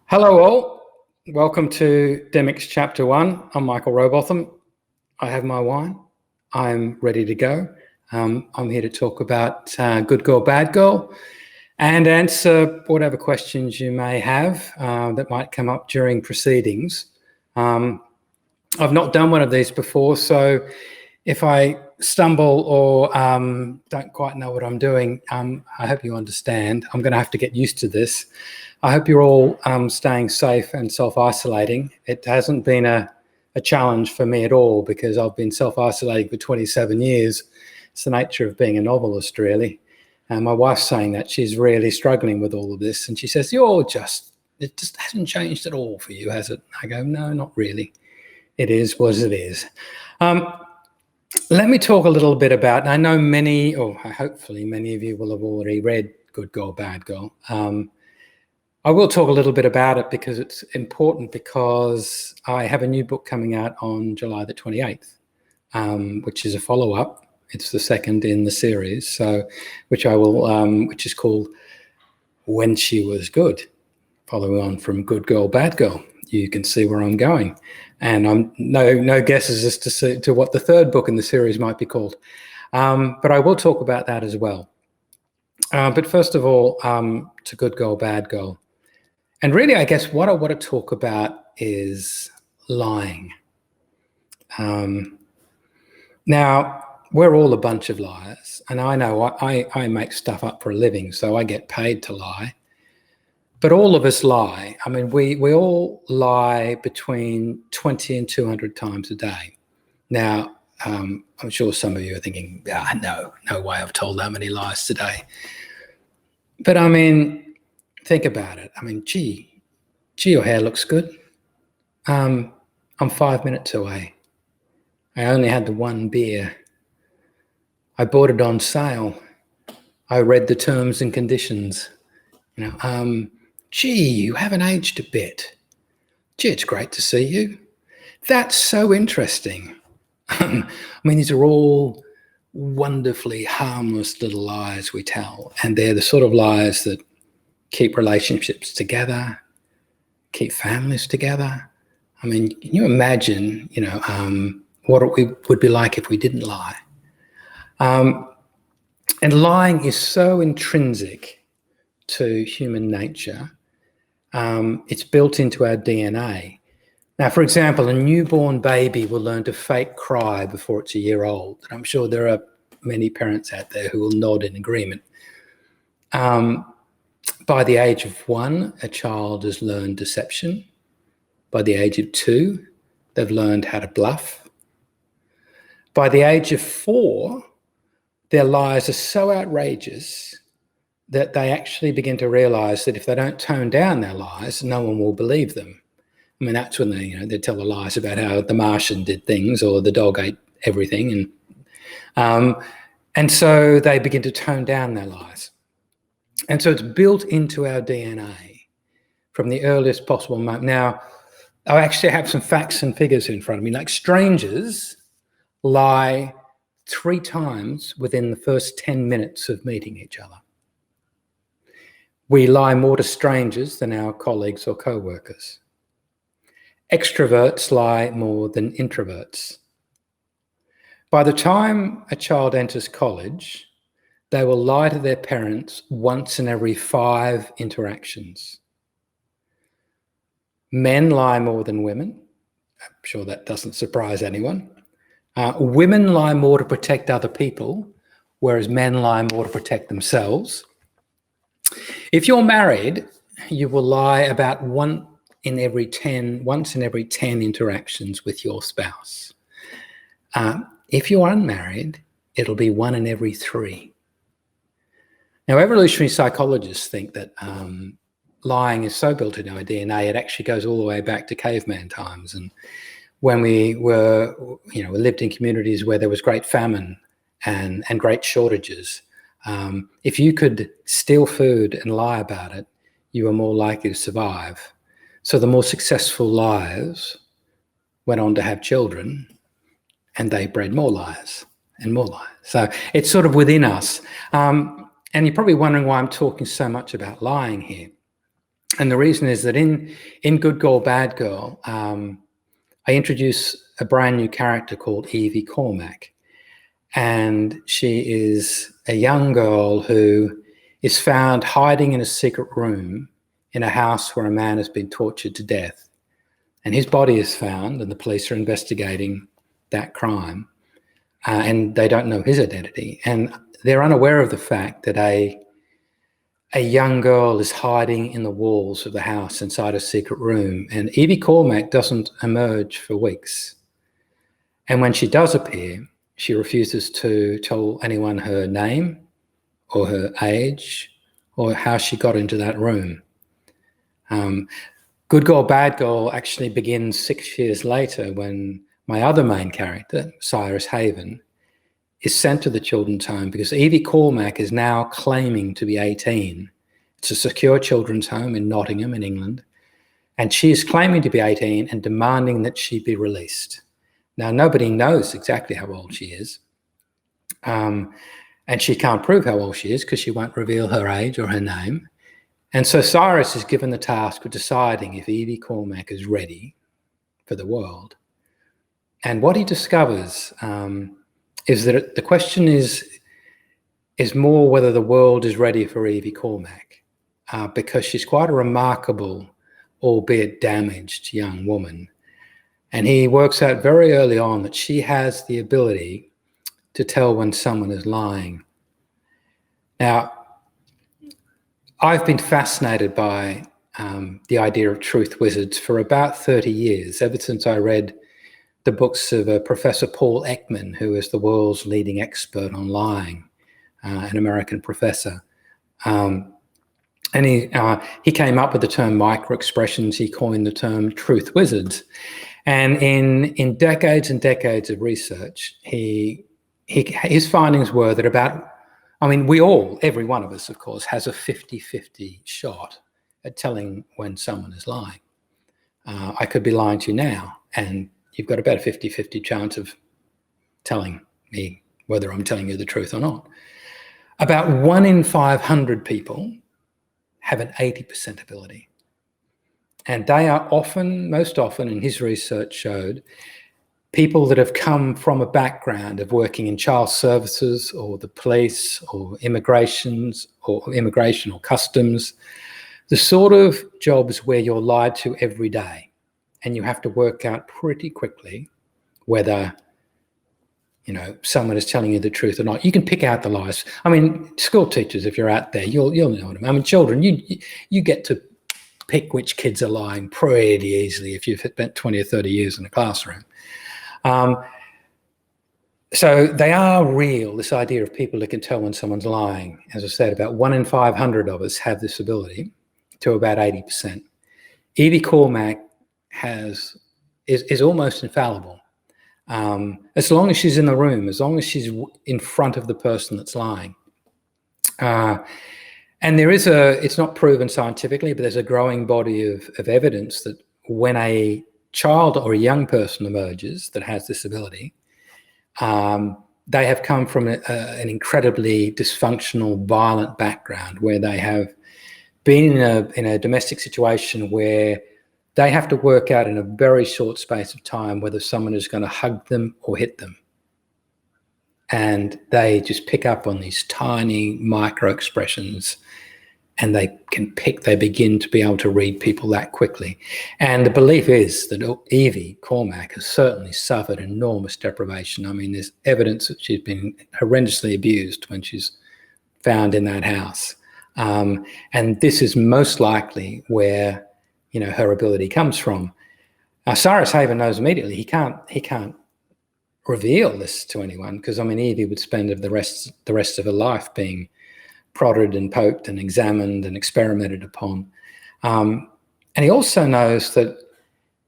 Hello all, welcome to Dymocks Chapter 1. I'm Michael Robotham. I have my wine. I'm ready to go. I'm here to talk about Good Girl, Bad Girl and answer whatever questions you may have that might come up during proceedings. I've not done one of these before, so if I stumble or don't quite know what I'm doing, I hope you understand. I'm going to have to get used to this. I hope you're all staying safe and self-isolating. It hasn't been a challenge for me at all because I've been self-isolating for 27 years. It's the nature of being a novelist, really. And my wife's saying that she's really struggling with all of this. And she says, it just hasn't changed at all for you, has it? I go, no, not really. It is what it is. Let me talk a little bit about, and I know many, or hopefully many of you will have already read Good Girl, Bad Girl. I will talk a little bit about it because it's important, because I have a new book coming out on July the 28th, which is a follow-up. It's the second in the series, which is called When She Was Good, following on from Good Girl, Bad Girl. You can see where I'm going. And I'm no guesses as to what the third book in the series might be called. But I will talk about that as well. But first of all, to Good Girl, Bad Girl. And really, I guess what I want to talk about is lying. Now, we're all a bunch of liars. And I know I make stuff up for a living, so I get paid to lie. But all of us lie. I mean, we all lie between 20 and 200 times a day. Now, I'm sure some of you are thinking, no way I've told that many lies today. But I mean, think about it. I mean, gee, your hair looks good. I'm 5 minutes away. I only had the one beer. I bought it on sale. I read the terms and conditions. Gee, you haven't aged a bit. Gee, it's great to see you. That's so interesting. I mean, these are all wonderfully harmless little lies we tell. And they're the sort of lies that keep relationships together, keep families together. I mean, can you imagine, what it would be like if we didn't lie? And lying is so intrinsic to human nature. It's built into our DNA. Now, for example, a newborn baby will learn to fake cry before it's a year old. And I'm sure there are many parents out there who will nod in agreement. By the age of 1, a child has learned deception. By the age of 2, they've learned how to bluff. By the age of 4, their lies are so outrageous that they actually begin to realize that if they don't tone down their lies, no one will believe them. I mean, that's when they tell the lies about how the Martian did things or the dog ate everything. And so they begin to tone down their lies. And so it's built into our DNA from the earliest possible moment. Now, I actually have some facts and figures in front of me. Like, strangers lie 3 times within the first 10 minutes of meeting each other. We lie more to strangers than our colleagues or co-workers. Extroverts lie more than introverts. By the time a child enters college, they will lie to their parents once in every 5 interactions. Men lie more than women. I'm sure that doesn't surprise anyone. Women lie more to protect other people, whereas men lie more to protect themselves. If you're married, you will lie about once in every 10 interactions with your spouse. If you're unmarried, it'll be 1 in every 3. Now, evolutionary psychologists think that lying is so built into our DNA, it actually goes all the way back to caveman times. And when we lived in communities where there was great famine and great shortages, if you could steal food and lie about it, you were more likely to survive. So the more successful liars went on to have children, and they bred more liars and more liars. So it's sort of within us. And you're probably wondering why I'm talking so much about lying here. And the reason is that in Good Girl, Bad Girl, I introduce a brand new character called Evie Cormack. And she is a young girl who is found hiding in a secret room in a house where a man has been tortured to death. And his body is found, and the police are investigating that crime. And they don't know his identity. And they're unaware of the fact that a young girl is hiding in the walls of the house inside a secret room. And Evie Cormack doesn't emerge for weeks. And when she does appear, she refuses to tell anyone her name or her age or how she got into that room. Good Girl, Bad Girl actually begins 6 years later when my other main character, Cyrus Haven, is sent to the children's home because Evie Cormack is now claiming to be 18. It's a secure children's home in Nottingham in England. And she is claiming to be 18 and demanding that she be released. Now, nobody knows exactly how old she is. And she can't prove how old she is because she won't reveal her age or her name. And so Cyrus is given the task of deciding if Evie Cormack is ready for the world. And what he discovers is that the question is more whether the world is ready for Evie Cormack, because she's quite a remarkable, albeit damaged, young woman. And he works out very early on that she has the ability to tell when someone is lying. Now, I've been fascinated by the idea of truth wizards for about 30 years, ever since I read the books of Professor Paul Ekman, who is the world's leading expert on lying, an American professor. And he came up with the term micro-expressions. He coined the term truth wizards. And in decades and decades of research, his findings were that every one of us, of course, has a 50-50 shot at telling when someone is lying. I could be lying to you now, and you've got about a 50-50 chance of telling me whether I'm telling you the truth or not. About 1 in 500 people have an 80% ability. And they are most often, in his research showed, people that have come from a background of working in child services or the police or immigration or customs, the sort of jobs where you're lied to every day and you have to work out pretty quickly whether someone is telling you the truth or not. You can pick out the lies. I mean, school teachers, if you're out there, you'll know what I mean. Children, you get to pick which kids are lying pretty easily if you've spent 20 or 30 years in a classroom. So they are real, this idea of people that can tell when someone's lying. As I said, about 1 in 500 of us have this ability to about 80%. Evie Cormack is almost infallible. As long as she's in the room, as long as she's in front of the person that's lying. And it's not proven scientifically, but there's a growing body of evidence that when a child or a young person emerges that has this ability, they have come from an incredibly dysfunctional, violent background where they have been in a domestic situation where they have to work out in a very short space of time whether someone is going to hug them or hit them. And they just pick up on these tiny micro expressions, and they begin to be able to read people that quickly. And the belief is that Evie Cormack has certainly suffered enormous deprivation. I mean, there's evidence that she's been horrendously abused when she's found in that house. And this is most likely where her ability comes from. Cyrus Haven knows immediately he can't reveal this to anyone because Evie would spend the rest of her life being prodded and poked and examined and experimented upon. And he also knows that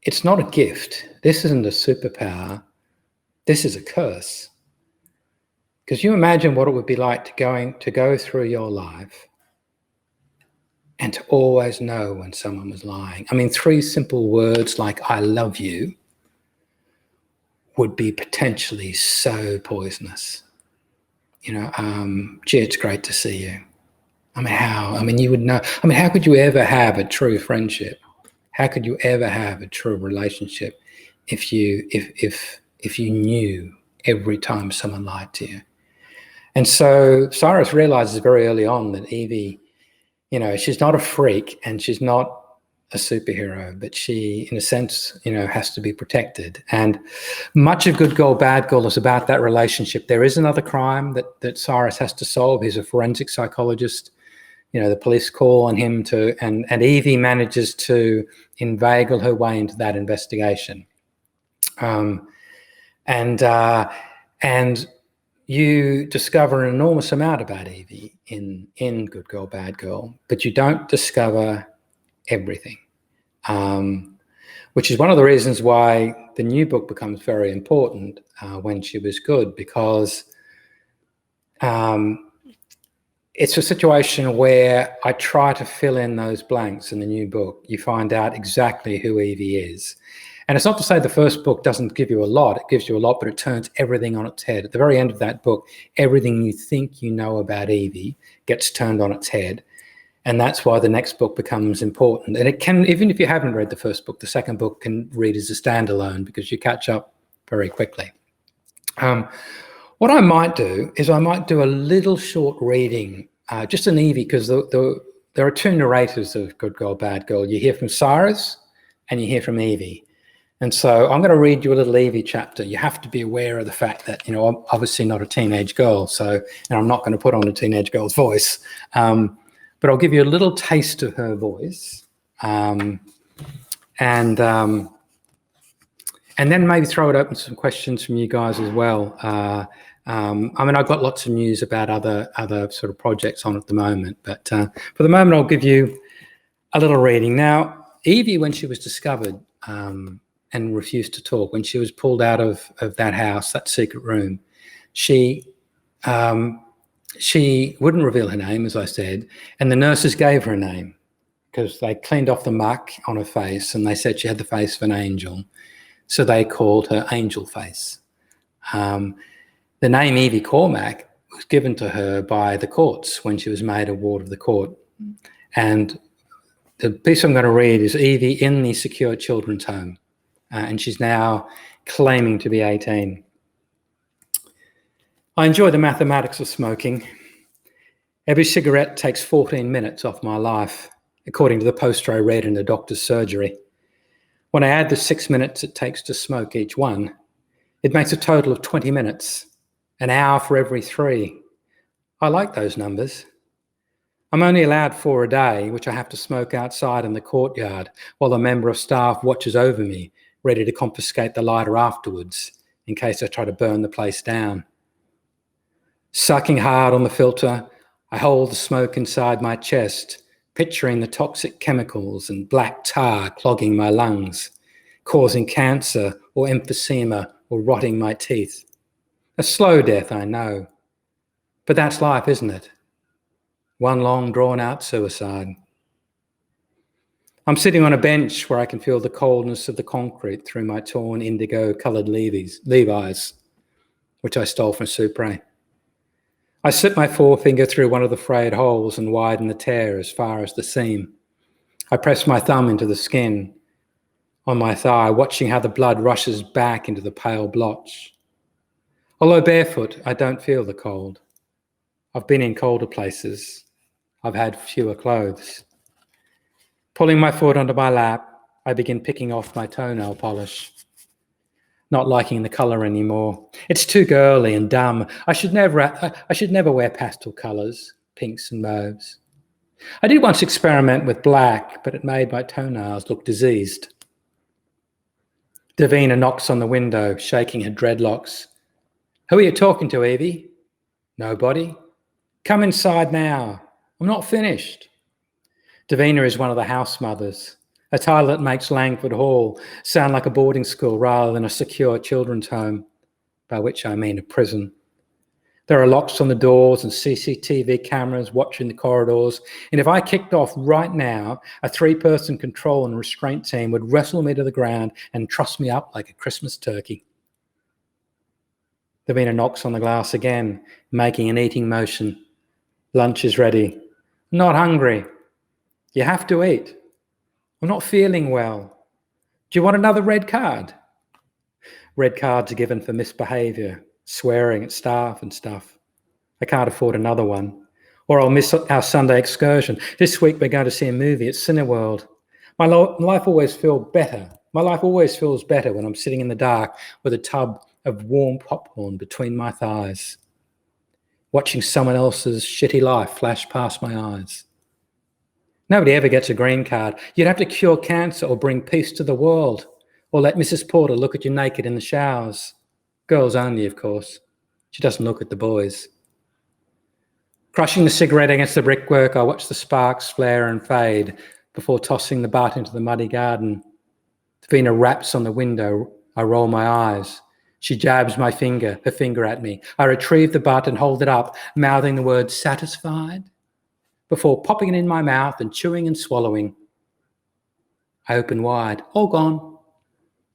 it's not a gift. This isn't a superpower. This is a curse. Because you imagine what it would be like to go through your life and to always know when someone was lying. 3 simple words like "I love you" would be potentially so poisonous. Gee, it's great to see you. I mean, how? I mean, you would know. I mean, how could you ever have a true friendship? How could you ever have a true relationship if you knew every time someone lied to you? And so Cyrus realizes very early on that Evie, she's not a freak and she's not a superhero, but she, in a sense, has to be protected. And much of Good Girl, Bad Girl is about that relationship. There is another crime that Cyrus has to solve. He's a forensic psychologist. The police call on him and Evie manages to inveigle her way into that investigation. And you discover an enormous amount about Evie in Good Girl, Bad Girl, but you don't discover everything, which is one of the reasons why the new book becomes very important when she was good, because it's a situation where I try to fill in those blanks in the new book. You find out exactly who Evie is. And it's not to say the first book doesn't give you a lot. It gives you a lot, but it turns everything on its head. At the very end of that book, everything you think you know about Evie gets turned on its head. And that's why the next book becomes important. And it can, even if you haven't read the first book, the second book can read as a standalone because you catch up very quickly. What I might do is I might do a little short reading, just an Evie, because there are two narrators of Good Girl, Bad Girl. You hear from Cyrus and you hear from Evie. And so I'm going to read you a little Evie chapter. You have to be aware of the fact that, I'm obviously not a teenage girl, and I'm not going to put on a teenage girl's voice. But I'll give you a little taste of her voice. And then maybe throw it open to some questions from you guys as well. I've got lots of news about other sort of projects on at the moment, but for the moment, I'll give you a little reading. Now, Evie, when she was discovered and refused to talk, when she was pulled out of that house, that secret room, she wouldn't reveal her name, as I said, and the nurses gave her a name because they cleaned off the muck on her face and they said she had the face of an angel. So they called her Angel Face. The name Evie Cormack was given to her by the courts when she was made a ward of the court. And the piece I'm going to read is Evie in the secure children's home. And she's now claiming to be 18. I enjoy the mathematics of smoking. Every cigarette takes 14 minutes off my life, according to the poster I read in the doctor's surgery. When I add the 6 minutes it takes to smoke each one, it makes a total of 20 minutes, an hour for every 3. I like those numbers. I'm only allowed 4 a day, which I have to smoke outside in the courtyard while a member of staff watches over me, ready to confiscate the lighter afterwards in case I try to burn the place down. Sucking hard on the filter, I hold the smoke inside my chest, picturing the toxic chemicals and black tar clogging my lungs, causing cancer or emphysema or rotting my teeth. A slow death, I know. But that's life, isn't it? One long, drawn-out suicide. I'm sitting on a bench where I can feel the coldness of the concrete through my torn indigo-coloured Levi's, which I stole from Supre. I slip my forefinger through one of the frayed holes and widen the tear as far as the seam. I press my thumb into the skin on my thigh, watching how the blood rushes back into the pale blotch. Although barefoot, I don't feel the cold. I've been in colder places. I've had fewer clothes. Pulling my foot onto my lap, I begin picking off my toenail polish. Not liking the colour anymore. It's too girly and dumb. I should never wear pastel colours, pinks and mauves. I did once experiment with black, but it made my toenails look diseased. Davina knocks on the window, shaking her dreadlocks. Who are you talking to, Evie? Nobody. Come inside now. I'm not finished. Davina is one of the house mothers, a title that makes Langford Hall sound like a boarding school rather than a secure children's home, by which I mean a prison. There are locks on the doors and CCTV cameras watching the corridors, and if I kicked off right now, a 3-person control and restraint team would wrestle me to the ground and truss me up like a Christmas turkey. Davina knocks on the glass again, making an eating motion. Lunch is ready. Not hungry. You have to eat. I'm not feeling well. Do you want another red card? Red cards are given for misbehaviour, swearing at staff and stuff. I can't afford another one. Or I'll miss our Sunday excursion. This week we're going to see a movie at Cineworld. My life always feels better. My life always feels better when I'm sitting in the dark with a tub of warm popcorn between my thighs, watching someone else's shitty life flash past my eyes. Nobody ever gets a green card. You'd have to cure cancer or bring peace to the world, or let Mrs. Porter look at you naked in the showers. Girls only, of course. She doesn't look at the boys. Crushing the cigarette against the brickwork, I watch the sparks flare and fade before tossing the butt into the muddy garden. Davina raps on the window. I roll my eyes. She jabs her finger at me. I retrieve the butt and hold it up, mouthing the word satisfied, before popping it in my mouth and chewing and swallowing. I open wide. All gone.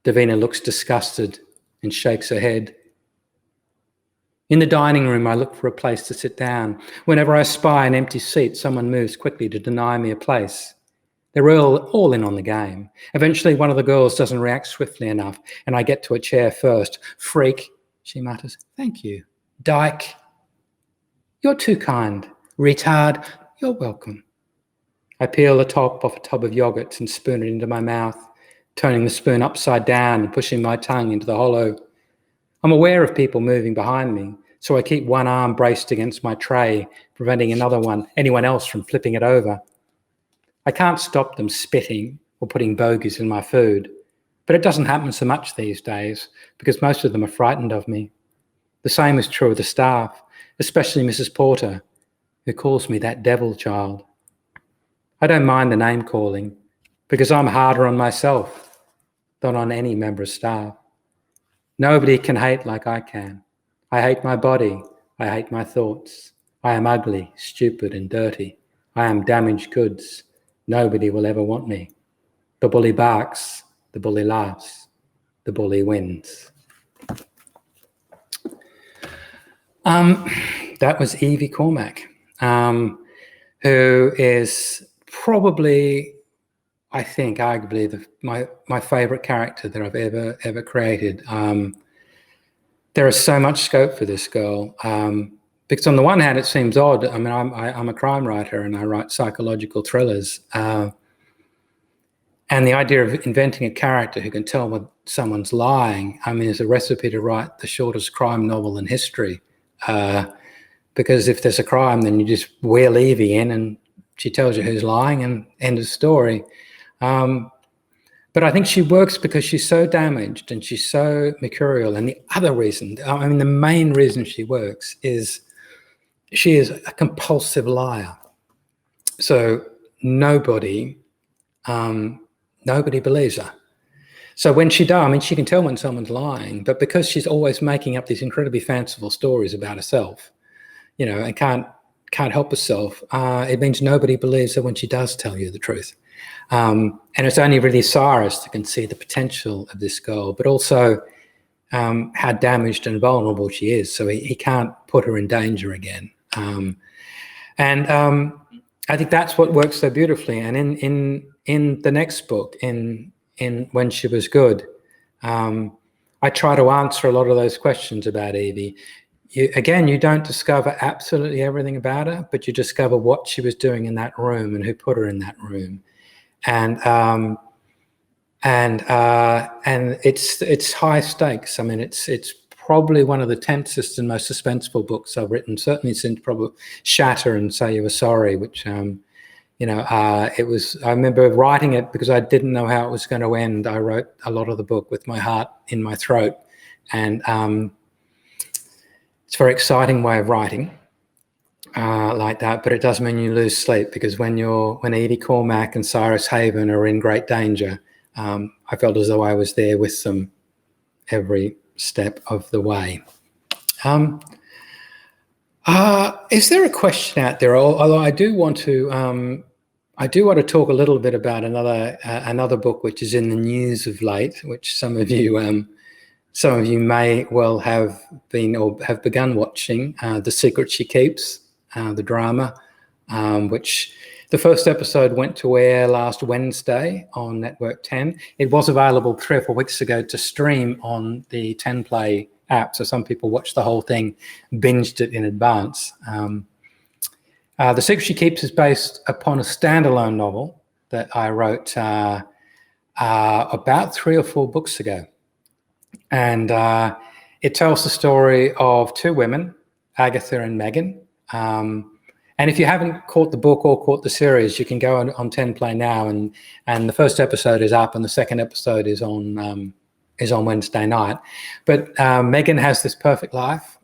Davina looks disgusted and shakes her head. In the dining room, I look for a place to sit down. Whenever I spy an empty seat, someone moves quickly to deny me a place. They're all in on the game. Eventually, one of the girls doesn't react swiftly enough, and I get to a chair first. Freak, she mutters. Thank you. Dyke. You're too kind. Retard. You're welcome. I peel the top off a tub of yogurt and spoon it into my mouth, turning the spoon upside down and pushing my tongue into the hollow. I'm aware of people moving behind me, so I keep one arm braced against my tray, preventing anyone else from flipping it over. I can't stop them spitting or putting bogies in my food, but it doesn't happen so much these days because most of them are frightened of me. The same is true of the staff, especially Mrs. Porter, who calls me that devil child. I don't mind the name calling because I'm harder on myself than on any member of staff. Nobody can hate like I can. I hate my body. I hate my thoughts. I am ugly, stupid, and dirty. I am damaged goods. Nobody will ever want me. The bully barks. The bully laughs. The bully wins. That was Evie Cormack, who is probably, I think, arguably my favourite character that I've ever created. There is so much scope for this girl because on the one hand, it seems odd. I mean, I'm a crime writer and I write psychological thrillers, and the idea of inventing a character who can tell when someone's lying, I mean, is a recipe to write the shortest crime novel in history. Because if there's a crime, then you just wheel Evie in and she tells you who's lying and end of story. But I think she works because she's so damaged and she's so mercurial. And the other reason, I mean, the main reason she works is she is a compulsive liar. So nobody believes her. So when she does, I mean, she can tell when someone's lying, but because she's always making up these incredibly fanciful stories about herself, you know, and can't help herself, it means nobody believes her when she does tell you the truth. And it's only really Cyrus that can see the potential of this girl, but also how damaged and vulnerable she is. So he can't put her in danger again. And I think that's what works so beautifully. And in the next book, in When She Was Good, I try to answer a lot of those questions about Evie. You don't discover absolutely everything about her, but you discover what she was doing in that room and who put her in that room. And it's high stakes. I mean, it's probably one of the tensest and most suspenseful books I've written, certainly since probably Shatter and Say You Were Sorry, which it was. I remember writing it because I didn't know how it was going to end. I wrote a lot of the book with my heart in my throat, and it's a very exciting way of writing. Like that, but it does mean you lose sleep because when Evie Cormack and Cyrus Haven are in great danger, I felt as though I was there with them every step of the way. Is there a question out there? Although I do want to talk a little bit about another book which is in the news of late, which some of you may well have been or have begun watching, The Secret She Keeps. The drama, which the first episode went to air last Wednesday on Network 10. It was available 3 or 4 weeks ago to stream on the 10 Play app, so some people watched the whole thing, binged it in advance. The Secret She Keeps is based upon a standalone novel that I wrote about 3 or 4 books ago. And it tells the story of 2 women, Agatha and Megan. And if you haven't caught the book or caught the series, you can go on 10 Play now, and the first episode is up, and the second episode is on Wednesday night. But Megan has this perfect life,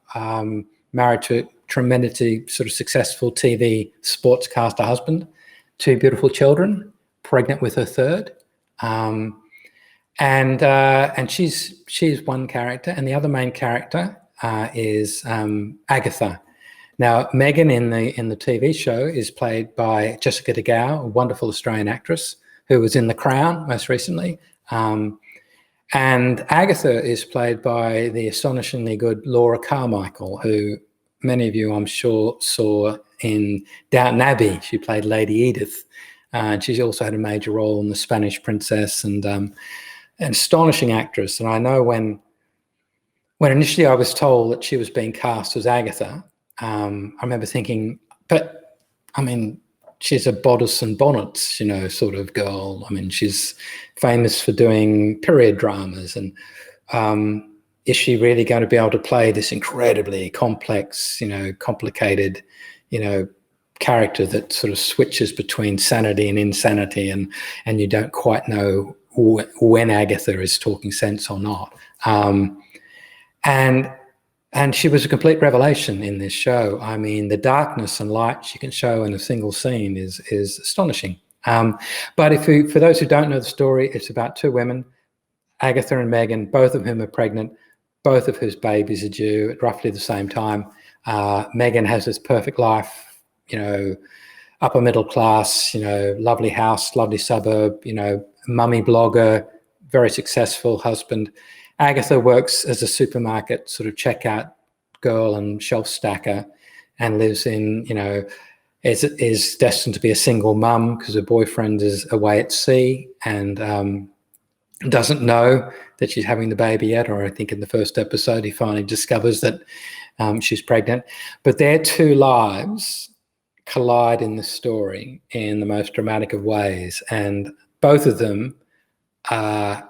married to a tremendously sort of successful TV sportscaster husband, 2 beautiful children, pregnant with her 3rd. And she's one character, and the other main character is Agatha. Now, Megan in the TV show is played by Jessica De Gaulle, a wonderful Australian actress who was in The Crown most recently. And Agatha is played by the astonishingly good Laura Carmichael, who many of you, I'm sure, saw in Downton Abbey. She played Lady Edith. And she's also had a major role in The Spanish Princess, and an astonishing actress. And I know when initially I was told that she was being cast as Agatha, I remember thinking, but I mean, she's a bodice and bonnets, sort of girl. I mean, she's famous for doing period dramas, and is she really going to be able to play this incredibly complex, complicated, character that sort of switches between sanity and insanity, and you don't quite know when Agatha is talking sense or not. And she was a complete revelation in this show. I mean, the darkness and light she can show in a single scene is astonishing. But for those who don't know the story, it's about 2 women, Agatha and Megan, both of whom are pregnant, both of whose babies are due at roughly the same time. Megan has this perfect life, upper middle class, lovely house, lovely suburb, mummy blogger, very successful husband. Agatha works as a supermarket sort of checkout girl and shelf stacker, and lives in, is destined to be a single mum because her boyfriend is away at sea, and doesn't know that she's having the baby yet, or I think in the first episode he finally discovers that she's pregnant. But their 2 lives collide in the story in the most dramatic of ways, and both of them are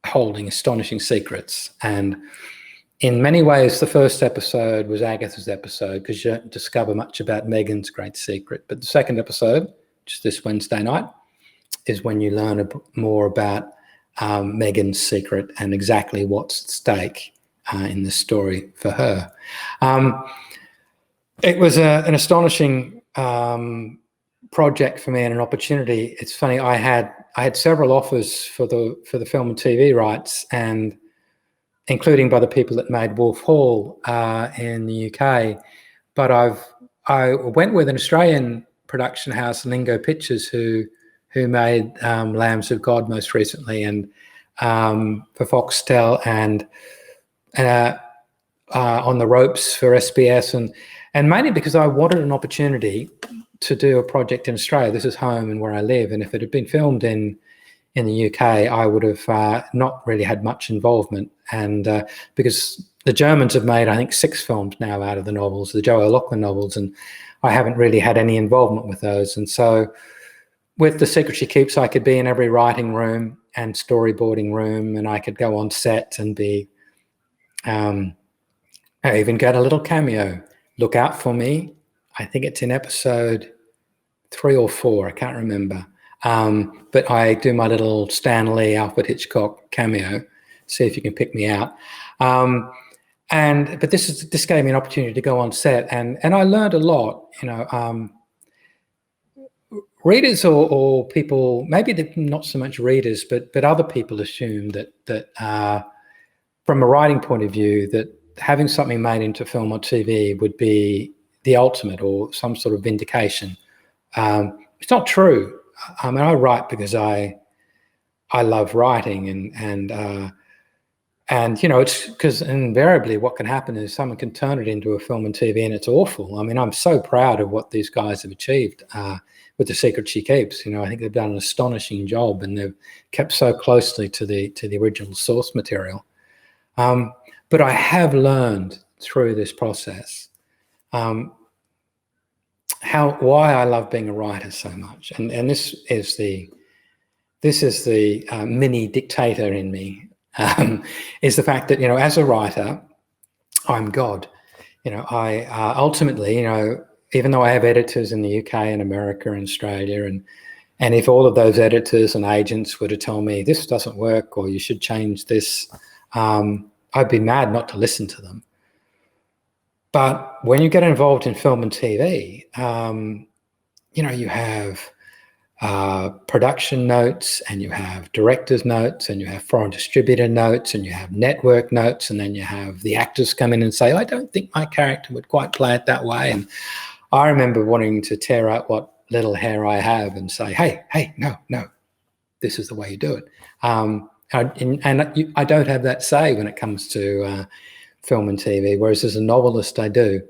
holding astonishing secrets. And in many ways, the first episode was Agatha's episode because you don't discover much about Megan's great secret. But the second episode, which is this Wednesday night, is when you learn more about Megan's secret and exactly what's at stake in this story for her. It was an astonishing project for me and an opportunity. It's funny, I had several offers for the film and TV rights, and including by the people that made Wolf Hall in the UK. But I went with an Australian production house, Lingo Pictures, who made Lambs of God most recently, and for Foxtel, and On the Ropes for SBS, and mainly because I wanted an opportunity to do a project in Australia. This is home and where I live, and if it had been filmed in the UK, I would have not really had much involvement. And because the Germans have made, I think, 6 films now out of the novels, the Joe O'Loughlin novels, and I haven't really had any involvement with those. And so with The Secret She Keeps, I could be in every writing room and storyboarding room, and I could go on set and be, I even got a little cameo. Look out for me. I think it's in episode 3 or 4, I can't remember. But I do my little Stan Lee, Alfred Hitchcock cameo. See if you can pick me out. But this gave me an opportunity to go on set, and I learned a lot. Readers or people, maybe not so much readers, but other people assume that from a writing point of view, that having something made into film or TV would be the ultimate or some sort of vindication. It's not true. I mean, I write because I love writing, and And, it's because invariably what can happen is someone can turn it into a film and TV and it's awful. I mean, I'm so proud of what these guys have achieved with The Secret She Keeps. I think they've done an astonishing job, and they've kept so closely to the original source material. But I have learned through this process why I love being a writer so much. And this is the mini dictator in me. Is the fact that, as a writer, I'm God. I ultimately, even though I have editors in the UK and America and Australia, and if all of those editors and agents were to tell me this doesn't work or you should change this, I'd be mad not to listen to them. But when you get involved in film and TV, you have production notes, and you have director's notes, and you have foreign distributor notes, and you have network notes, and then you have the actors come in and say, I don't think my character would quite play it that way. And I remember wanting to tear out what little hair I have and say, hey, no, this is the way you do it. I don't have that say when it comes to film and TV, whereas as a novelist I do.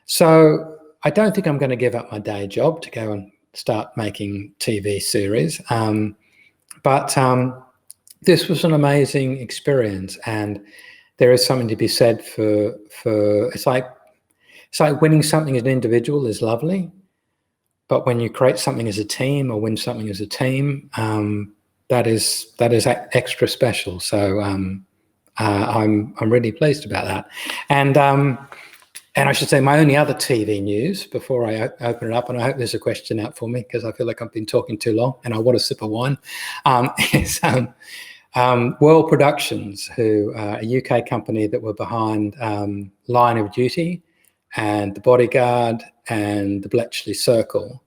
So I don't think I'm going to give up my day job to go and start making TV series. But this was an amazing experience, and there is something to be said for it's like winning something as an individual is lovely, but when you create something as a team or win something as a team, that is extra special. So I'm really pleased about that. And I should say my only other TV news before I open it up, and I hope there's a question out for me because I feel like I've been talking too long and I want a sip of wine, is World Productions, who are a UK company that were behind Line of Duty and The Bodyguard and The Bletchley Circle,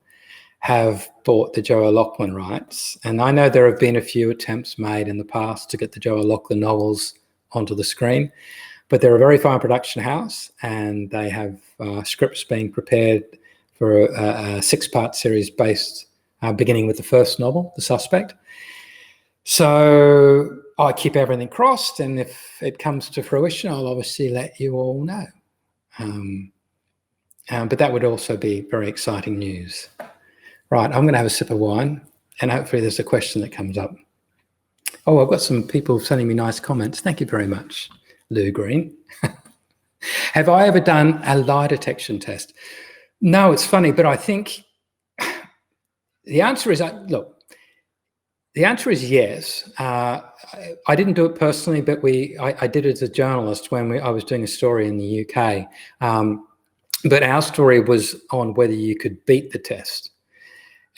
have bought the Joe O'Loughlin rights. And I know there have been a few attempts made in the past to get the Joe O'Loughlin novels onto the screen. But they're a very fine production house, and they have scripts being prepared for a 6-part series based, beginning with the first novel, The Suspect. So I keep everything crossed, and if it comes to fruition, I'll obviously let you all know. But that would also be very exciting news. Right, I'm going to have a sip of wine, and hopefully there's a question that comes up. Oh, I've got some people sending me nice comments. Thank you very much. Lou Green. Have I ever done a lie detection test? No, it's funny, but I think the answer is, the answer is yes. I didn't do it personally, but I did it as a journalist when I was doing a story in the UK. But our story was on whether you could beat the test.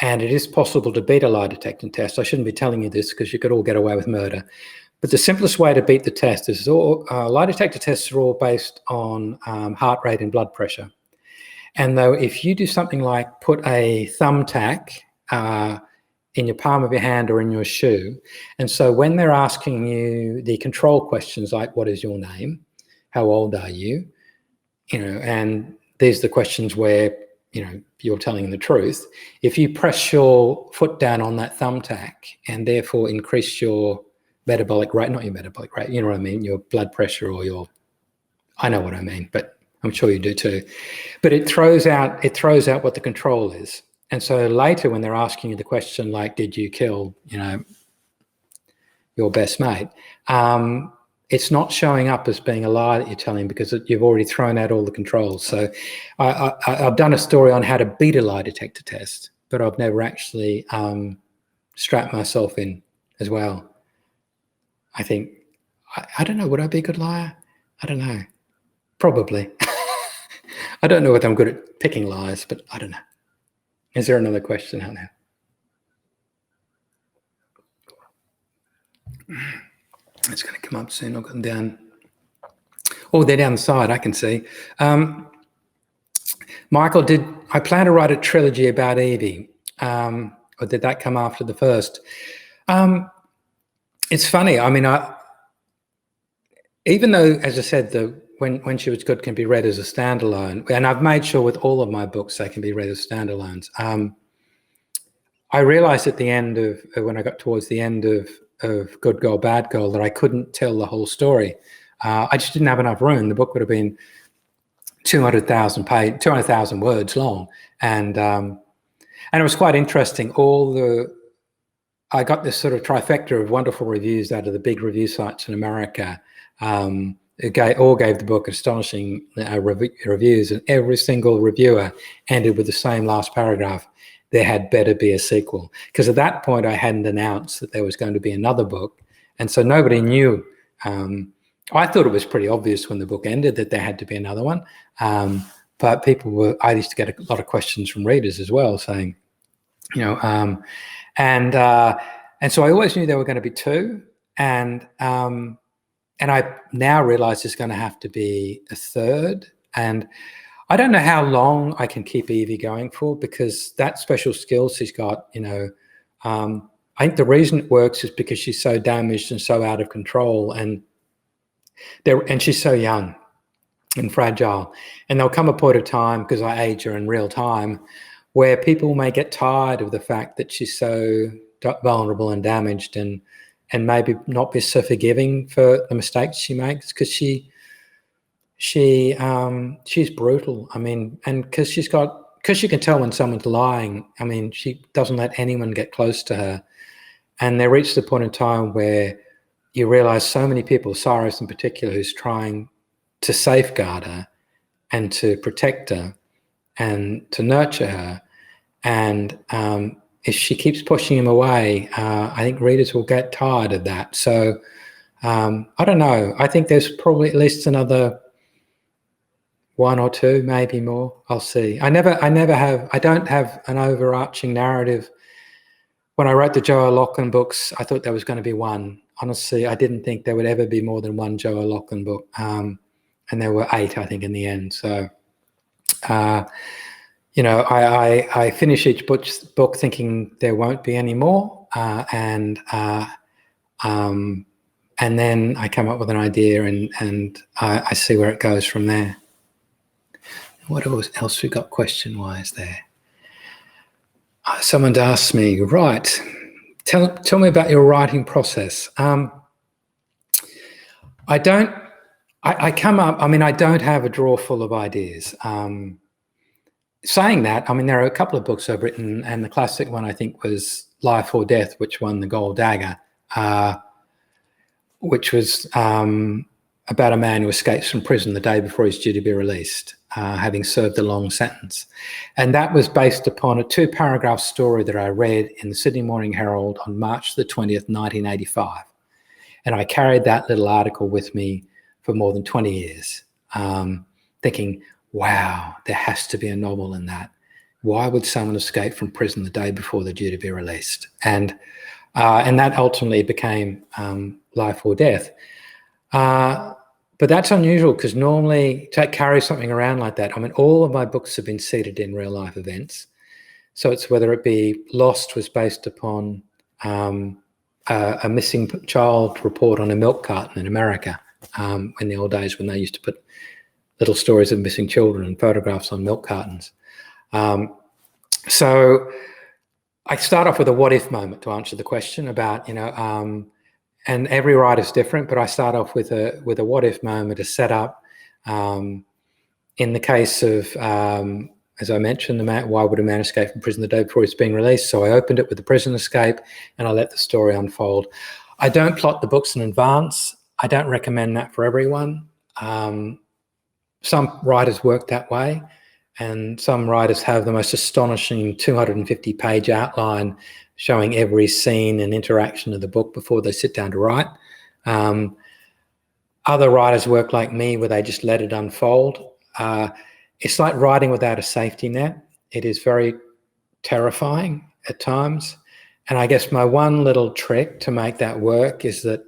And it is possible to beat a lie detecting test. I shouldn't be telling you this because you could all get away with murder. But the simplest way to beat the test is lie detector tests are all based on heart rate and blood pressure. And though if you do something like put a thumbtack in your palm of your hand or in your shoe, and so when they're asking you the control questions like, what is your name? How old are you? And these are the questions where, you're telling the truth. If you press your foot down on that thumbtack and therefore increase your metabolic rate, not your metabolic rate, you know what I mean, your blood pressure or I know what I mean, but I'm sure you do too. But it throws out what the control is. And so later when they're asking you the question like, did you kill, your best mate? It's not showing up as being a lie that you're telling because you've already thrown out all the controls. So I've done a story on how to beat a lie detector test, but I've never actually strapped myself in as well. I think, I don't know, would I be a good liar? I don't know. Probably. I don't know whether I'm good at picking lies, but I don't know. Is there another question out there? It's going to come up soon. I'll get them down. Oh, they're down the side, I can see. Michael, did I plan to write a trilogy about Evie? Or did that come after the first? It's funny. I mean, even though, as I said, when She Was Good can be read as a standalone, and I've made sure with all of my books they can be read as standalones. I realized at the end of, when I got towards the end of Good Girl, Bad Girl that I couldn't tell the whole story. I just didn't have enough room. The book would have been 200,000 words long, and it was quite interesting. I got this sort of trifecta of wonderful reviews out of the big review sites in America. All gave the book astonishing reviews, and every single reviewer ended with the same last paragraph: there had better be a sequel. Because at that point, I hadn't announced that there was going to be another book, and so nobody knew. I thought it was pretty obvious when the book ended that there had to be another one, but I used to get a lot of questions from readers as well, saying, and so I always knew there were going to be two, and I now realize there's going to have to be a third. And I don't know how long I can keep Evie going for, because that special skill she's got, I think the reason it works is because she's so damaged and so out of control, and she's so young and fragile. And there'll come a point of time, because I age her in real time, where people may get tired of the fact that she's so vulnerable and damaged, and maybe not be so forgiving for the mistakes she makes, because she's brutal. I mean, and because she can tell when someone's lying. I mean, she doesn't let anyone get close to her. And there reached a point in time where you realize so many people, Cyrus in particular, who's trying to safeguard her and to protect her and to nurture her. And if she keeps pushing him away, I think readers will get tired of that. So I don't know. I think there's probably at least another one or two, maybe more. I'll see. I don't have an overarching narrative. When I wrote the Joe O'Loughlin books, I thought there was going to be one. Honestly, I didn't think there would ever be more than one Joe O'Loughlin book. And there were 8, I think, in the end. So, I finish each book thinking there won't be any more. And then I come up with an idea, and I see where it goes from there. What else we got question-wise there? Someone's asked me, right, tell me about your writing process. I don't have a drawer full of ideas. Saying that, I mean, there are a couple of books I've written, and the classic one I think was Life or Death, which won the Gold Dagger, which was about a man who escapes from prison the day before he's due to be released, having served a long sentence. And that was based upon a 2-paragraph story that I read in the Sydney Morning Herald on March the 20th, 1985. And I carried that little article with me for more than 20 years, thinking, wow, there has to be a novel in that. Why would someone escape from prison the day before they're due to be released? And that ultimately became Life or Death. But that's unusual, because normally to carry something around like that, I mean, all of my books have been seated in real life events. So it's whether it be Lost was based upon a missing child report on a milk carton in America in the old days, when they used to put little stories of missing children and photographs on milk cartons. So I start off with a what if moment to answer the question about, and every writer's different, but I start off with a what if moment, a setup. In the case of, as I mentioned, why would a man escape from prison the day before he's being released? So I opened it with the prison escape, and I let the story unfold. I don't plot the books in advance. I don't recommend that for everyone. Some writers work that way, and some writers have the most astonishing 250-page outline showing every scene and interaction of the book before they sit down to write. Other writers work like me, where they just let it unfold. It's like writing without a safety net. It is very terrifying at times. And I guess my one little trick to make that work is that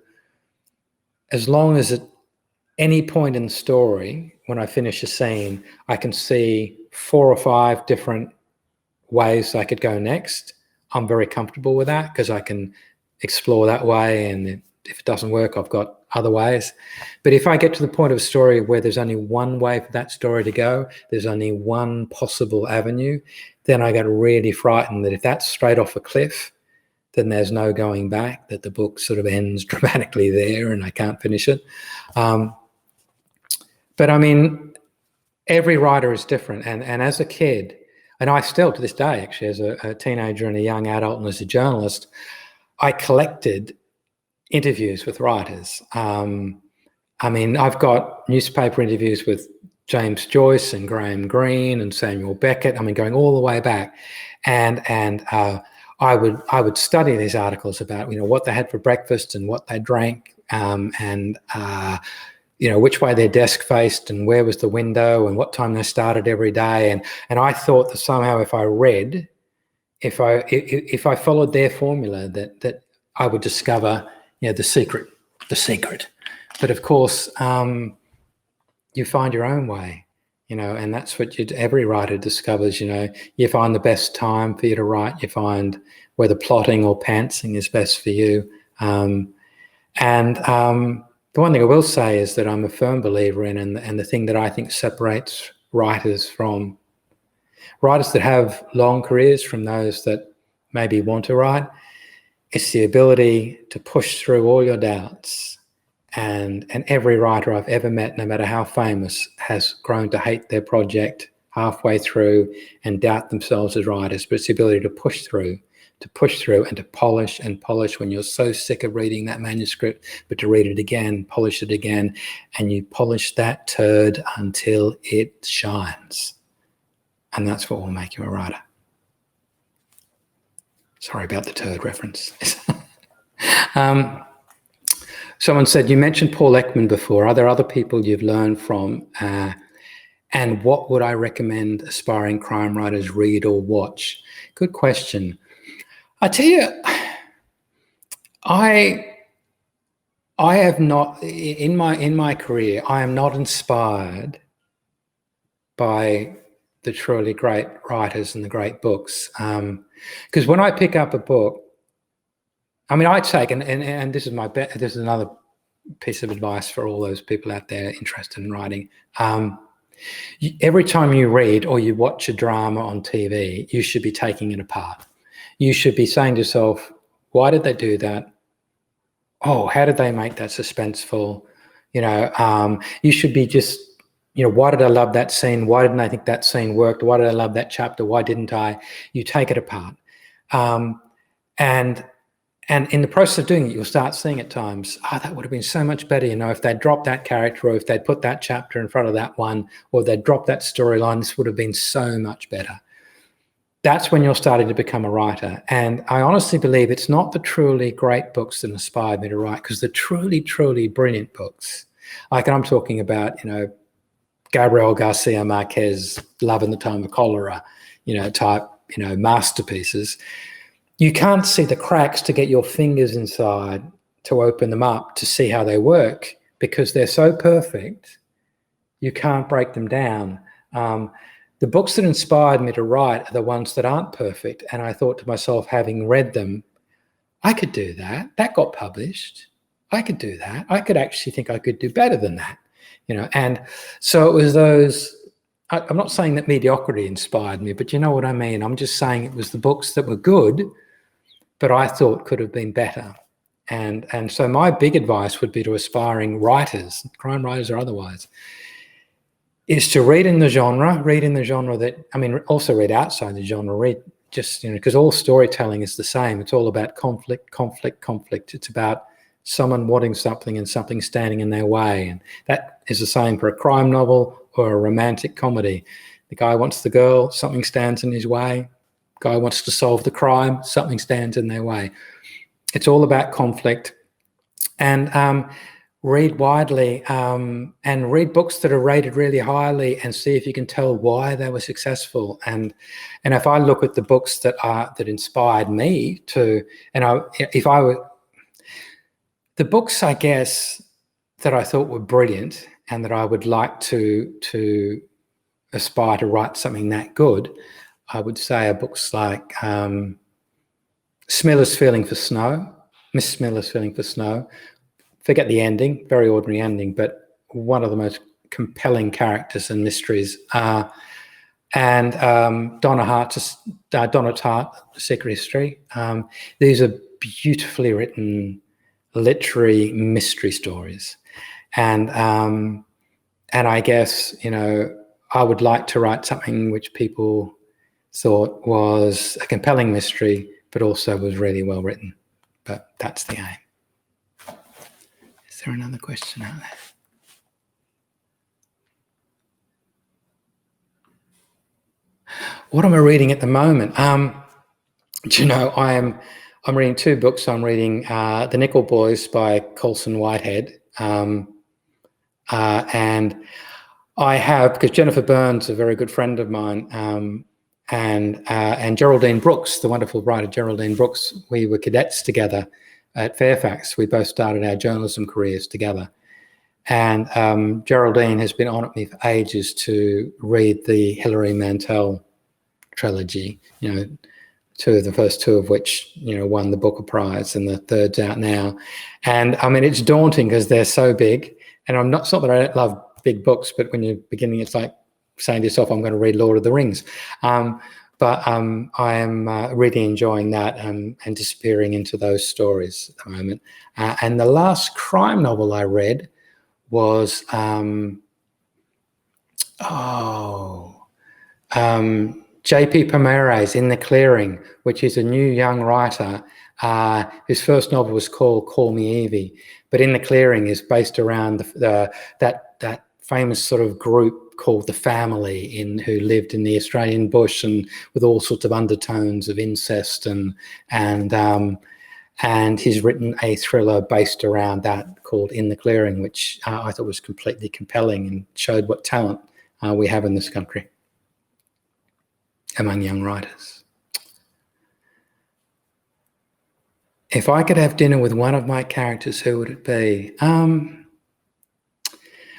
as long as at any point in the story, when I finish a scene, I can see 4 or 5 different ways I could go next, I'm very comfortable with that, because I can explore that way, and if it doesn't work, I've got other ways. But if I get to the point of a story where there's only one way for that story to go, there's only one possible avenue, then I get really frightened that if that's straight off a cliff, then there's no going back, that the book sort of ends dramatically there and I can't finish it. But I mean, every writer is different. And as a kid, and I still to this day, actually, as a teenager and a young adult and as a journalist, I collected interviews with writers. I mean, I've got newspaper interviews with James Joyce and Graham Greene and Samuel Beckett. I mean, going all the way back, and I would study these articles about what they had for breakfast and what they drank, and which way their desk faced and where was the window and what time they started every day. And I thought that somehow if I followed their formula, that I would discover the secret. But of course, you find your own way, and that's what every writer discovers. You find the best time for you to write. You find whether plotting or pantsing is best for you. The one thing I will say is that I'm a firm believer in, and the thing that I think separates writers from writers that have long careers from those that maybe want to write, it's the ability to push through all your doubts. And every writer I've ever met, no matter how famous, has grown to hate their project halfway through and doubt themselves as writers. But it's the ability to push through and to polish and polish when you're so sick of reading that manuscript, but to read it again, polish it again, and you polish that turd until it shines. And that's what will make you a writer. Sorry about the turd reference. Someone said, you mentioned Paul Ekman before. Are there other people you've learned from? And what would I recommend aspiring crime writers read or watch? Good question. I tell you, I have not, in my career, I am not inspired by the truly great writers and the great books. Because when I pick up a book, I mean, I take, and this is another piece of advice for all those people out there interested in writing. Every time you read or you watch a drama on TV, you should be taking it apart. You should be saying to yourself, why did they do that? Oh, how did they make that suspenseful? You should be just, why did I love that scene? Why didn't I think that scene worked? Why did I love that chapter? Why didn't I? You take it apart. And in the process of doing it, you'll start seeing at times, that would have been so much better, if they'd dropped that character, or if they'd put that chapter in front of that one, or they'd dropped that storyline, this would have been so much better. That's when you're starting to become a writer. And I honestly believe it's not the truly great books that inspired me to write, because the truly, truly brilliant books, like I'm talking about, Gabriel Garcia Marquez, Love in the Time of Cholera, type, masterpieces. You can't see the cracks to get your fingers inside to open them up to see how they work, because they're so perfect, you can't break them down. The books that inspired me to write are the ones that aren't perfect. And I thought to myself, having read them, I could do that. That got published. I could do that. I could actually think I could do better than that. And so it was those. I'm not saying that mediocrity inspired me, but you know what I mean. I'm just saying it was the books that were good, but I thought could have been better. And so my big advice would be to aspiring writers, crime writers or otherwise, is to read in the genre that, also read outside the genre, read just, because all storytelling is the same. It's all about conflict. It's about someone wanting something and something standing in their way. And that is the same for a crime novel or a romantic comedy. The guy wants the girl, something stands in his way. Guy wants to solve the crime, something stands in their way. It's all about conflict. And read widely, and read books that are rated really highly, and see if you can tell why they were successful. And if I look at the books that inspired me to, the books, I guess, that I thought were brilliant and that I would like to aspire to write something that good, I would say are books like Smiller's Feeling for Snow, Miss Smiller's Feeling for Snow. Forget the ending, very ordinary ending, but one of the most compelling characters and mysteries. and Donna Tartt's Secret History. These are beautifully written literary mystery stories, and I guess, you know, I would like to write something which people thought was a compelling mystery, but also was really well written. But that's the aim. Is there another question out there? What am I reading at the moment? Do you know, I'm reading 2 books. I'm reading The Nickel Boys by Colson Whitehead, and I have, because Jennifer Burns, a very good friend of mine, and Geraldine Brooks, the wonderful writer Geraldine Brooks, we were cadets together at Fairfax. We both started our journalism careers together. And Geraldine has been on at me for ages to read the Hilary Mantel trilogy, you know, the first 2 of which, you know, won the Booker Prize, and the 3rd's out now. And I mean, it's daunting because they're so big. And it's not that I don't love big books, but when you're beginning, it's like saying to yourself, I'm going to read Lord of the Rings. But I am really enjoying that and disappearing into those stories at the moment. And the last crime novel I read was J.P. Pomeroy's In the Clearing, which is a new young writer whose first novel was called Call Me Evie. But In the Clearing is based around that famous sort of group called the Family, who lived in the Australian bush, and with all sorts of undertones of incest, and he's written a thriller based around that called In the Clearing, which I thought was completely compelling and showed what talent we have in this country among young writers. If I could have dinner with one of my characters, who would it be?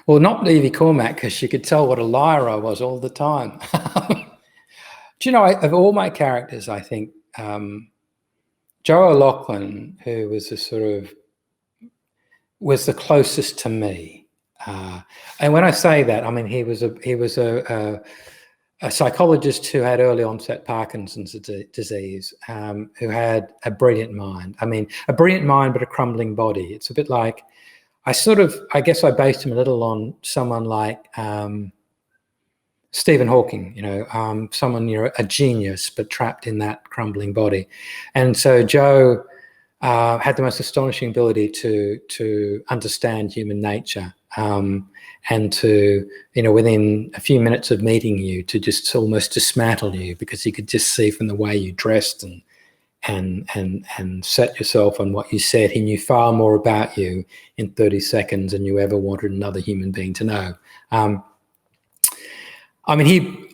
Well, not Evie Cormack, because she could tell what a liar I was all the time. Do you know, of all my characters, I think Joe O'Loughlin, who was was the closest to me. And when I say that, I mean he was a psychologist who had early onset Parkinson's disease, who had a brilliant mind. I mean, a brilliant mind, but a crumbling body. It's a bit like, I guess I based him a little on someone like Stephen Hawking, you know, someone, you know, a genius, but trapped in that crumbling body. And so Joe had the most astonishing ability to understand human nature, and to, you know, within a few minutes of meeting you, to just almost dismantle you, because he could just see from the way you dressed and set yourself on what you said. He knew far more about you in 30 seconds than you ever wanted another human being to know. I mean,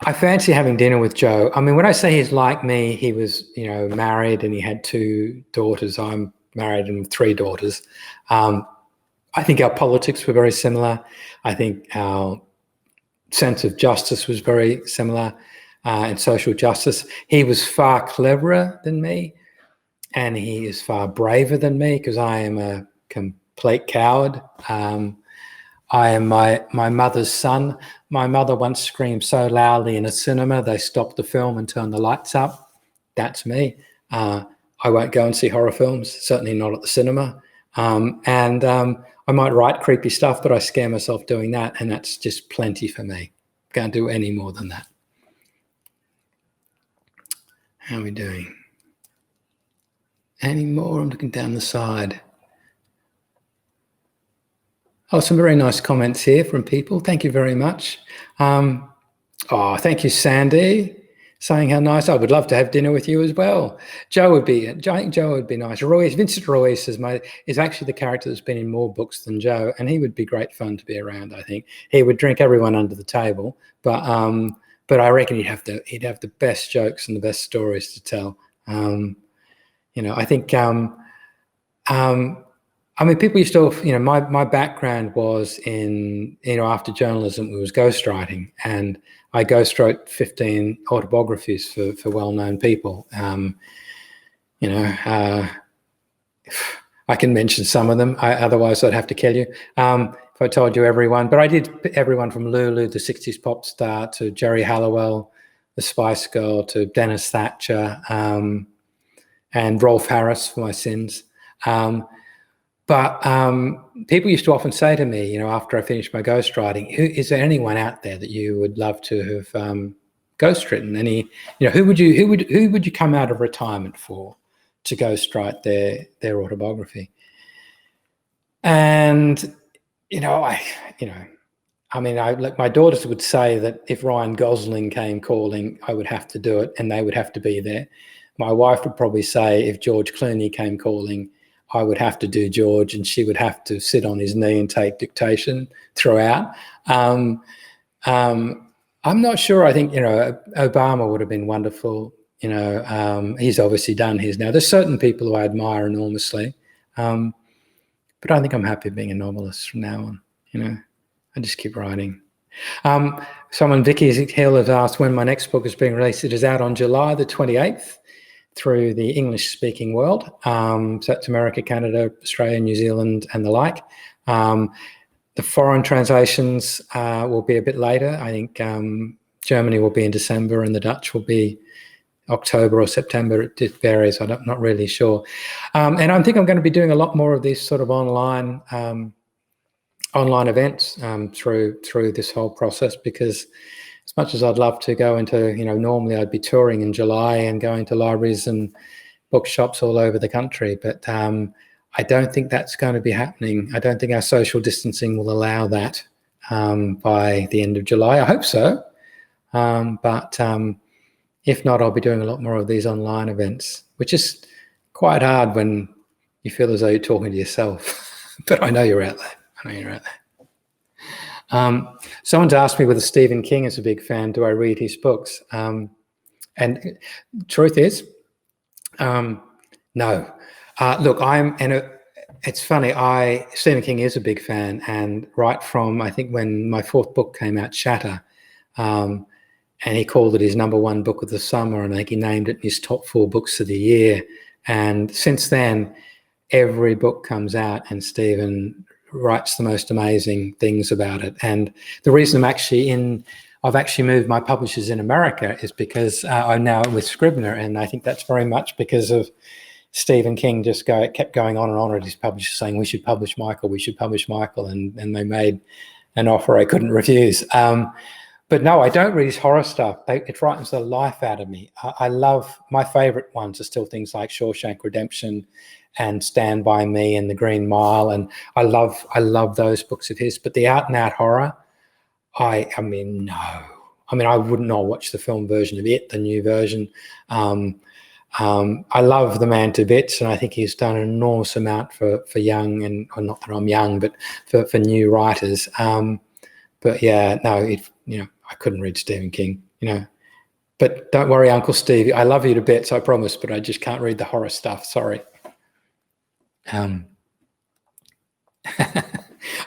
I fancy having dinner with Joe. I mean, when I say he's like me, he was, you know, married and he had 2 daughters. I'm married and with 3 daughters. I think our politics were very similar. I think our sense of justice was very similar, and social justice. He was far cleverer than me, and he is far braver than me, because I am a complete coward. I am my mother's son. My mother once screamed so loudly in a cinema they stopped the film and turned the lights up. That's me. I won't go and see horror films, certainly not at the cinema. I might write creepy stuff, but I scare myself doing that, and that's just plenty for me. Can't do any more than that. How are we doing? Any more? I'm looking down the side. Oh, some very nice comments here from people. Thank you very much. Thank you, Sandy, saying how nice. I would love to have dinner with you as well. I think Joe would be nice. Vincent Ruiz is actually the character that's been in more books than Joe, and he would be great fun to be around. I think he would drink everyone under the table, but I reckon he'd have the best jokes and the best stories to tell. You know, I think. I mean, people used to, you know, my background was in, you know, after journalism, it was ghostwriting, and I ghostwrote 15 autobiographies for well-known people. You know, I can mention some of them. Otherwise, I'd have to kill you. if I told you everyone, but I did everyone from Lulu, the 60s pop star, to Jerry Halliwell, the Spice Girl, to Dennis Thatcher, and Rolf Harris for my sins. But people used to often say to me, after I finished my ghostwriting, is there anyone out there that you would love to have ghostwritten? Who would you come out of retirement for to ghostwrite their autobiography? And my daughters would say that if Ryan Gosling came calling, I would have to do it, and they would have to be there. My wife would probably say if George Clooney came calling, I would have to do George, and she would have to sit on his knee and take dictation throughout. I'm not sure. I think, Obama would have been wonderful. He's obviously done his now. There's certain people who I admire enormously, but I think I'm happy being a novelist from now on. I just keep writing. Vicky Hill has asked when my next book is being released. It is out on July the 28th. Through the English-speaking world. So that's America, Canada, Australia, New Zealand, and the like. The foreign translations will be a bit later. I think Germany will be in December and the Dutch will be October or September. It varies. I'm not really sure. And I think I'm going to be doing a lot more of these sort of online events through this whole process, because as much as I'd love to go into, normally I'd be touring in July and going to libraries and bookshops all over the country, but I don't think that's going to be happening. I don't think our social distancing will allow that by the end of July. I hope so, but if not, I'll be doing a lot more of these online events, which is quite hard when you feel as though you're talking to yourself, but I know you're out there. Someone's asked me whether Stephen King is a big fan. Do I read his books? And truth is, no. Look, it's funny. Stephen King is a big fan, and right from, I think, when my fourth book came out, Shatter, and he called it his #1 book of the summer, and I think he named it in his top 4 books of the year. And since then, every book comes out, and Stephen writes the most amazing things about it. And the reason I've actually moved my publishers in America is because I'm now with Scribner, and I think that's very much because of Stephen King kept going on and on at his publisher saying, we should publish Michael, and they made an offer I couldn't refuse. But no, I don't read his horror stuff. It frightens the life out of me. I love, my favorite ones are still things like Shawshank Redemption and Stand By Me and The Green Mile, and I love those books of his. But the out and out horror, I mean, no. I mean, I would not watch the film version of it, the new version. I love The Man to Bits, and I think he's done an enormous amount for young, and not that I'm young, but for new writers. But yeah, no, I couldn't read Stephen King, But don't worry, Uncle Steve, I love you to bits, I promise, but I just can't read the horror stuff. Sorry.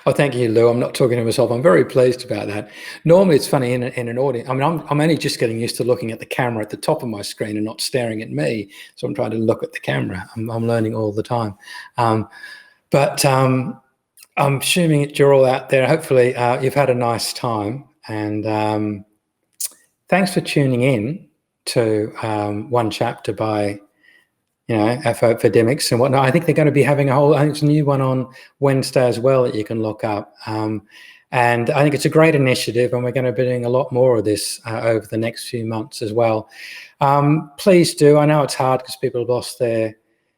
Oh, thank you, Lou. I'm not talking to myself. I'm very pleased about that. Normally, it's funny in an audience. I mean, I'm only just getting used to looking at the camera at the top of my screen and not staring at me. So I'm trying to look at the camera. I'm learning all the time. But I'm assuming that you're all out there. Hopefully, you've had a nice time. And thanks for tuning in to One Chapter by for Dymocks and whatnot. I think they're going to be having I think it's a new one on Wednesday as well that you can look up. And I think it's a great initiative, and we're going to be doing a lot more of this over the next few months as well. Please do. I know it's hard because people have lost their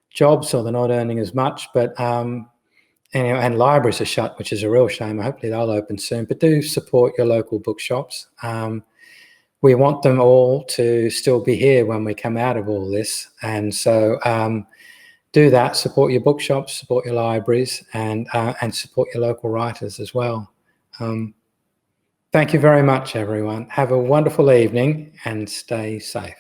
jobs or they're not earning as much, but and libraries are shut, which is a real shame. Hopefully they'll open soon, but do support your local bookshops. We want them all to still be here when we come out of all this. And so do that, support your bookshops, support your libraries, and support your local writers as well. Thank you very much, everyone. Have a wonderful evening and stay safe.